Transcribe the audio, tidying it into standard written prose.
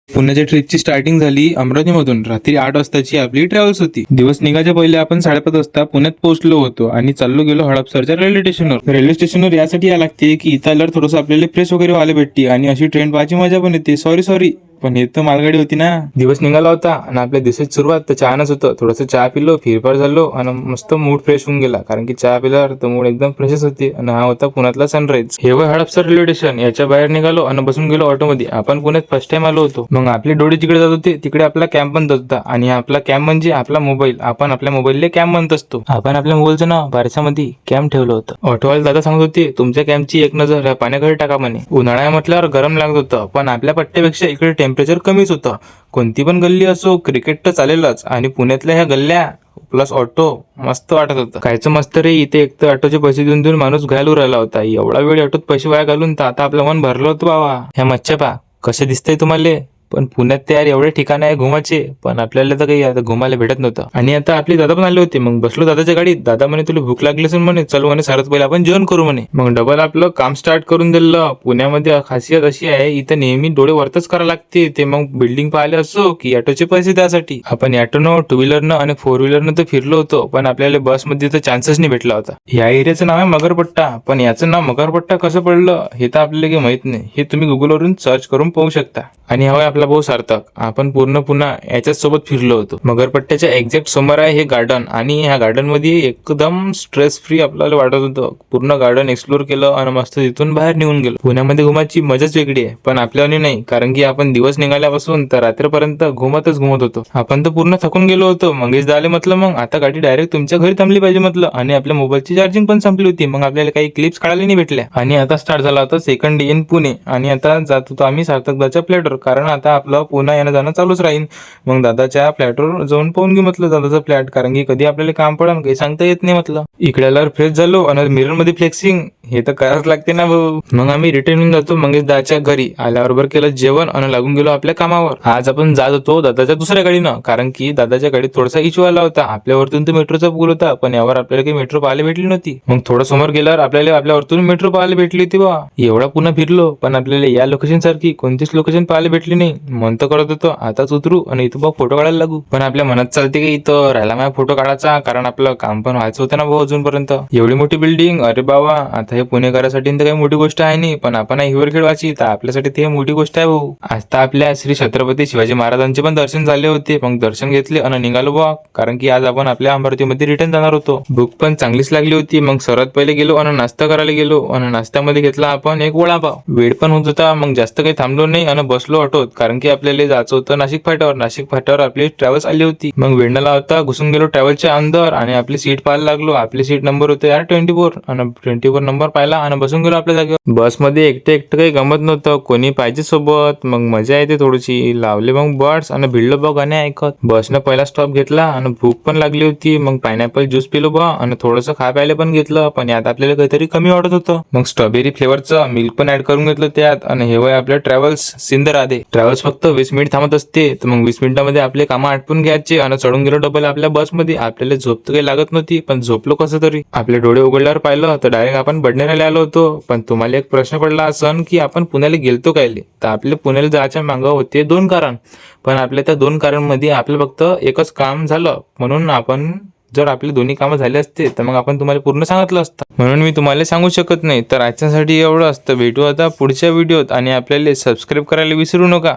पुण्याच्या ट्रिपची स्टार्टिंग झाली अमरावतीमधून. रात्री 8 वाजताची आपली ट्रॅव्हल्स होती. दिवस निघायच्या पहिले आपण 5:30 वाजता पुण्यात पोहोचलो होतो आणि चाललो गेलो हडपसरच्या रेल्वे स्टेशनवर. रेल्वे स्टेशनवर यासाठी या लागते की इथं आल्यावर थोडंसं आपल्याला फ्रेश वगैरे व्हायला भेटते आणि अशी ट्रेन पाहायची मजा पण येते. सॉरी पण हे तर मालगाडी होती ना. दिवस निघाला होता आणि आपल्या दिवसाची सुरुवात तर चहानच होतं. थोडंसं चहा पिलो, फिरफार झालो आणि मस्त मूड फ्रेश होऊन गेला, कारण की चहा पिल्यावर तर मूड एकदम फ्रेशच होते. आणि हा होता पुण्यातला सनराईज. हे हडपसर रेल्वे स्टेशन. याच्या बाहेर निघालो आणि बसून गेलो ऑटोमध्ये. आपण पुण्यात फर्स्ट टाइम आलो होतो. मग आपले डोळे जिकडे जात होते तिकडे आपला कॅम्प पण जात होता. आणि आपला कॅम्प म्हणजे आपला मोबाईल. आपण आपल्या मोबाईलला कॅम्प म्हणत असतो. आपण आपल्या मोबाईलचं नाव बारशामध्ये कॅम्प ठेवलं होतं. ऑटोवाले दादा सांगत होते, तुमच्या कॅम्पची एक नजर या पाण्याकडे टाका म्हणे. उन्हाळ्या म्हटल्यावर गरम लागत होतं, पण आपल्या पट्ट्यापेक्षा इकडे टेम्परेचर कमीच होतं. कोणती पण गल्ली असो, क्रिकेट तर चालेलच. आणि पुण्यातल्या ह्या गल्ल्या प्लस ऑटो मस्त वाटत होतं. कायचं मस्त रे, इथे एक तर ऑटोचे पैसे देऊन देऊन माणूस घालू राहिला होता. एवढा वेळ ऑटोत पैसे वाया घालून तर आता आपलं मन भरलं होतं बाबा. ह्या मच्छ्या पा कसे दिसतंय तुम्हाला. पण पुण्यात तर यार एवढे ठिकाण आहे घुमाचे, पण आपल्याला तर काही आता घुमायला भेटत नव्हतं. आणि आता आपले दादा पण आले होते. मग बसलो दादाच्या गाडीत. दादा म्हणे तुला भूक लागली असेल म्हणे, चल म्हणे सर्वात पहिले आपण जेवण करू म्हणे. मग डबल आपलं काम स्टार्ट करून दिलं. पुण्यामध्ये खासियत अशी आहे, इथं नेहमी डोळे वरतच करावं लागते. ते मग बिल्डिंग पाहिले असो की ऑटोचे पैसे त्यासाठी. आपण ऑटोनं, टू व्हीलरनं आणि 4 व्हीलरनं तर फिरलो होतो, पण आपल्याला बसमध्ये तर चान्सच नाही भेटला होता. या एरियाचं नाव आहे मगरपट्टा, पण याचं नाव मगरपट्टा कसं पडलं हे तर आपल्याला काही माहित नाही. हे तुम्ही गुगलवरून सर्च करून पाहू शकता. आणि हवा आपला भाऊ सार्थक. आपण पूर्ण पुन्हा याच्याच सोबत फिरलो होतो. मगरपट्ट्याच्या एक्झॅक्ट समोर आहे हे गार्डन. आणि ह्या गार्डन मध्ये एकदम स्ट्रेस फ्री आपल्याला वाटत होतं. पूर्ण गार्डन एक्सप्लोर केलं आणि मस्त तिथून बाहेर निघून गेलो. पुण्यामध्ये घुमाची मजाच वेगळी आहे, पण आपल्याने नाही, कारण की आपण दिवस निघाल्यापासून तर रात्रीपर्यंत घुमत होतो. आपण तर पूर्ण थकून गेलो होतो. मंगेश झाले म्हटलं, मग आता गाडी डायरेक्ट तुमच्या घरी थांबली पाहिजे म्हटलं. आणि आपल्या मोबाईलची चार्जिंग पण संपली होती. मग आपल्याला काही क्लिप्स काढायला नाही भेटल्या. आणि आता स्टार्ट झाला होता सेकंड डे इन पुणे. आणि आता जात होतो आम्ही सार्थकदाच्या फ्लॅटवर, कारण आता आपलं पुन्हा येणं जाणं चालूच राहील. मग दादाच्या फ्लॅटवर जाऊन पाहून घेऊ म्हटलं दादाचं फ्लॅट, कारण की कधी आपल्याला काम पडलं काही सांगता येत नाही म्हटलं. इकडे आल्यावर फ्रेश झालो आणि मिरर मध्ये फ्लेक्सिंग हे तर करावंच लागते ना भाऊ. मग आम्ही रिटर्न येऊन जातो मंगेश दादाच्या घरी. आल्याबरोबर केलं जेवण आणि लागून गेलो आपल्या कामावर. आज आपण जात होतो दादाच्या दुसऱ्या गाडीनं, कारण की दादाच्या गाडीत थोडासा इश्यू आला होता. आपल्यावरतून तर मेट्रोचा पूल होता, पण यावर आपल्याला काही मेट्रो पाहायला भेटली नव्हती. मग थोडं समोर गेल्यावर आपल्याला आपल्यावरतून मेट्रो पाहायला भेटली होती बा. एवढा पुन्हा फिरलो, पण आपल्याला या लोकेशन सारखी कोणतीच लोकेशन पाहायला भेटली नाही. मन तर करत होतं आताच उतरू आणि इथं बघ फोटो काढायला लागू, पण आपल्या मनात चालते की इथं राहिला माझा फोटो काढायचा, कारण आपलं काम पण व्हायचं होतं ना भाऊ अजूनपर्यंत. एवढी मोठी बिल्डिंग, अरे बाबा, आता हे पुणेकरासाठी तर काही मोठी गोष्ट आहे नाही, पण आपण हिवर खेळवायची तर आपल्यासाठी ते मोठी गोष्ट आहे भाऊ. आज तर आपल्या श्री छत्रपती शिवाजी महाराजांचे पण दर्शन झाले होते. मग दर्शन घेतले आणि निघालो बा, कारण की आज आपण आपल्या अमरावतीमध्ये रिटर्न जाणार होतो. भूक पण चांगलीच लागली होती. मग सर्वात पहिले गेलो आणि नाश्ता करायला गेलो आणि नाश्त्यामध्ये घेतला आपण एक वडापाव. वेळ पण होत होता, मग जास्त काही थांबलो नाही आणि बसलो ऑटोत, कारण की आपल्याला जायचं होतं नाशिक फाट्यावर. नाशिक फाट्यावर आपली ट्रॅव्हल्स आली होती. मग वेळ न लावता घुसून गेलो ट्रॅव्हल्सच्या अंदर आणि आपली सीट पाहायला लागलो. आपली सीट नंबर होते यार 24 आणि 24 नंबर पाहिला आणि बसून गेलो आपल्या जागेवर. बसमध्ये एकटं काही गमत नव्हतं, कोणी पाहिजे सोबत. मग मजा येते थोडीशी. लावले मग बर्ड्स आणि भिडलो बघ गाणे ऐकत. बसनं पहिला स्टॉप घेतला आणि भूक पण लागली होती. मग पायनॅपल ज्यूस पिलो बा आणि थोडंसं खा प्यायला पण घेतलं, पण यात आपल्याला काहीतरी कमी वाटत होतं. मग स्ट्रॉबेरी फ्लेवरचं मिल्क पण ऍड करून घेतलं त्यात. आणि हे वय आपल्या ट्रॅव्हल्स सिंदराधे. ट्रॅव्हल्स फक्त 20 मिनिट थांबत असते, तर मग 20 मिनिटांमध्ये आपले कामं आटपून घ्यायचे आणि चढून गेलो डबल आपल्या बसमध्ये. आपल्याला झोप तर काही लागत नव्हती, पण झोपलो कसं तरी. आपले डोळे उघडल्यावर पाहिलं तर डायरेक्ट आपण बडनेराला आलो होतो. पण तुम्हाला एक प्रश्न पडला असं की आपण पुण्याला गेलतो कायले, तर आपल्या पुण्याला जायच्या मागं होते 2 कारण, पण आपल्या त्या 2 कारांमध्ये आपलं फक्त एकच काम झालं. म्हणून आपण जर आपले दोन्ही कामं झाले असते तर मग आपण तुम्हाला पूर्ण सांगितलं असतं, म्हणून मी तुम्हाला सांगू शकत नाही. तर आजच्यासाठी एवढं असतं. भेटू आता पुढच्या व्हिडिओत आणि आपल्याला सबस्क्राईब करायला विसरू नका.